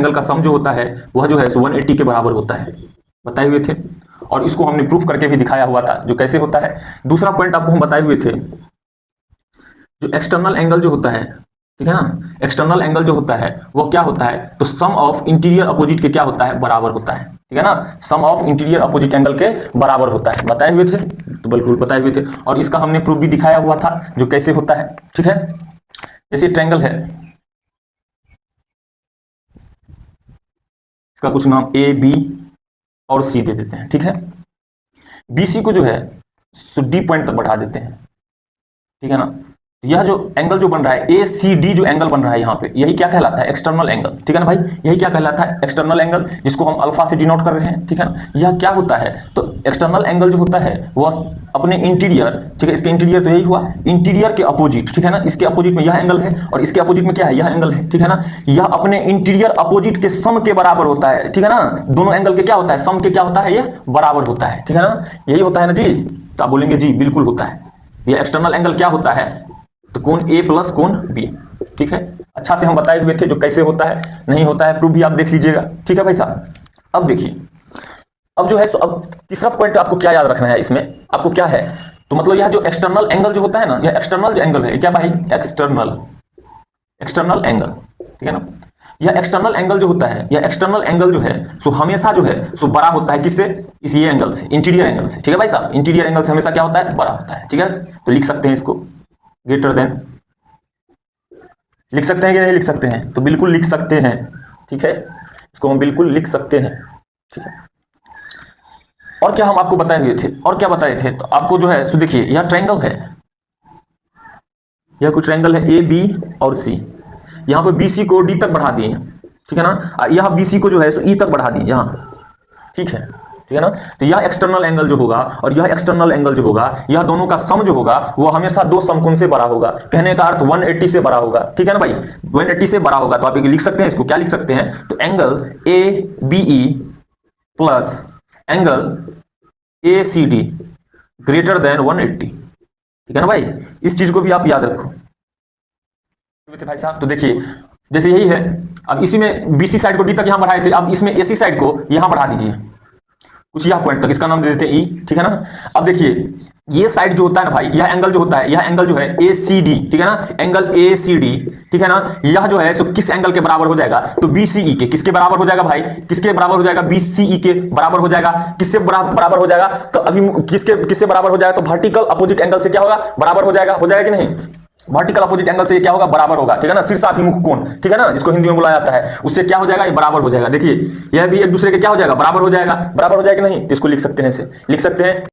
Angle का सम जो होता है वह जो है 180 के बराबर होता है, बताए हुए थे। और इसको हमने प्रूफ करके भी दिखाया हुआ था, जो कैसे होता है। दूसरा पॉइंट आपको हम बताए हुए थे, जो एक्सटर्नल एंगल जो होता है, ठीक है ना, एक्सटर्नल एंगल जो होता है वो क्या होता है, तो सम ऑफ इंटीरियर अपोजिट के क्या होता है, बराबर होता है, ठीक है ना, सम ऑफ इंटीरियर अपोजिट एंगल के बराबर होता है, बताए हुए थे, तो बिल्कुल बताए हुए थे। और इसका हमने प्रूफ भी दिखाया हुआ था, जो कैसे होता है, ठीक है। जैसे ट्रायंगल है, इसका कुछ नाम ए बी और सी दे देते हैं, ठीक है। बीसी को जो है डी पॉइंट तक बढ़ा देते हैं, ठीक है ना। यह जो एंगल जो बन रहा है ए सी डी, जो एंगल बन रहा है यहाँ पे, यही क्या कहलाता है, एक्सटर्नल एंगल, ठीक है ना भाई, यही क्या कहलाता है, एक्सटर्नल एंगल, जिसको हम अल्फा से डिनोट कर रहे हैं, ठीक है ना। यह क्या होता है, तो एक्सटर्नल एंगल जो होता है वह अपने इंटीरियर, ठीक है, इसके इंटीरियर तो यही हुआ, इंटीरियर के अपोजिट, ठीक है ना, इसके अपोजिट में यह एंगल है और इसके अपोजिट में क्या है, यह एंगल है, ठीक है ना। यह अपने इंटीरियर अपोजिट के सम के बराबर होता है, ठीक है ना। दोनों एंगल के क्या होता है, सम के क्या होता है, यह बराबर होता है, ठीक है ना, यही होता है ना जी। तो आप बोलेंगे जी बिल्कुल होता है। यह एक्सटर्नल एंगल क्या होता है, तो कोण ए प्लस कोण बी, ठीक है। अच्छा से हम बताए हुए थे जो कैसे होता है, नहीं होता है, प्रूफ भी आप देख लीजिएगा, ठीक है भाई साहब। अब देखिए, अब जो है सो अब तीसरा पॉइंट आपको क्या याद रखना है, इसमें आपको क्या है, तो मतलब यह जो एक्सटर्नल एंगल जो होता है ना, यह एक्सटर्नल जो एंगल है, क्या भाई, एक्सटर्नल एंगल, ठीक है ना। यह एक्सटर्नल एंगल जो होता है, यह एक्सटर्नल एंगल जो है सो हमेशा जो है सो बड़ा होता है, किससे, इस ये एंगल से, इंटीरियर एंगल से, ठीक है भाई साहब। इंटीरियर एंगल से हमेशा क्या होता है, बड़ा होता है, ठीक है। तो लिख सकते हैं इसको ग्रेटर देन, लिख सकते हैं कि नहीं लिख सकते हैं, तो बिल्कुल लिख सकते हैं, ठीक है, इसको हम बिल्कुल लिख सकते हैं, ठीक है। और क्या हम आपको बताए हुए थे, और क्या बताए थे, तो आपको जो है सो देखिए, यह ट्रायंगल है, यह कोई ट्रायंगल है ए बी और सी, यहां पे बी सी को डी तक बढ़ा दिए, ठीक है ना, यह बी सी को जो है सो ई तक बढ़ा दिए यहां, ठीक है, ठीक है ना। तो यह एक्सटर्नल एंगल जो होगा और यह एक्सटर्नल एंगल जो होगा, यह दोनों का सम जो होगा वो हमेशा दो समकोण से बड़ा होगा, कहने का अर्थ 180 से बड़ा होगा, ठीक है ना भाई, 180 से बड़ा होगा। तो आप लिख सकते हैं, इसको क्या लिख सकते हैं, तो angle A B E plus angle A C D greater than 180, ठीक है ना भाई, इस चीज को भी आप याद रखो भाई साहब। तो देखिए जैसे यही है, अब इसी में बीसी साइड को डी तक यहां बढ़ाए थे, अब इसमें एसी साइड को यहां बढ़ा दीजिए कुछ यह पॉइंट तक, इसका नाम दे देते हैं ई, ठीक है ना। अब देखिए ये साइड जो होता है ना भाई, यह एंगल जो होता है, यह एंगल जो है ए सी डी, ठीक है ना, एंगल ए सी डी, ठीक है ना, यह जो है सो किस एंगल के बराबर हो जाएगा, तो बी सी ई के, किसके बराबर हो जाएगा भाई, किसके बराबर हो जाएगा, बी सी ई के बराबर हो जाएगा, किससे बराबर हो जाएगा, तो अभी किससे बराबर हो जाएगा, तो वर्टिकल अपोजिट एंगल से क्या होगा, बराबर हो जाएगा कि नहीं, वर्टिकल अपोजिट एंगल से क्या होगा, बराबर होगा, ठीक है ना, शीर्षाभिमुख कोण, ठीक है ना, इसको हिंदी में बुलाया जाता है, उससे क्या हो जाएगा, ये बराबर हो जाएगा। देखिए यह भी एक दूसरे के क्या हो जाएगा, बराबर हो जाएगा कि नहीं, इसको लिख सकते हैं, इसे लिख सकते हैं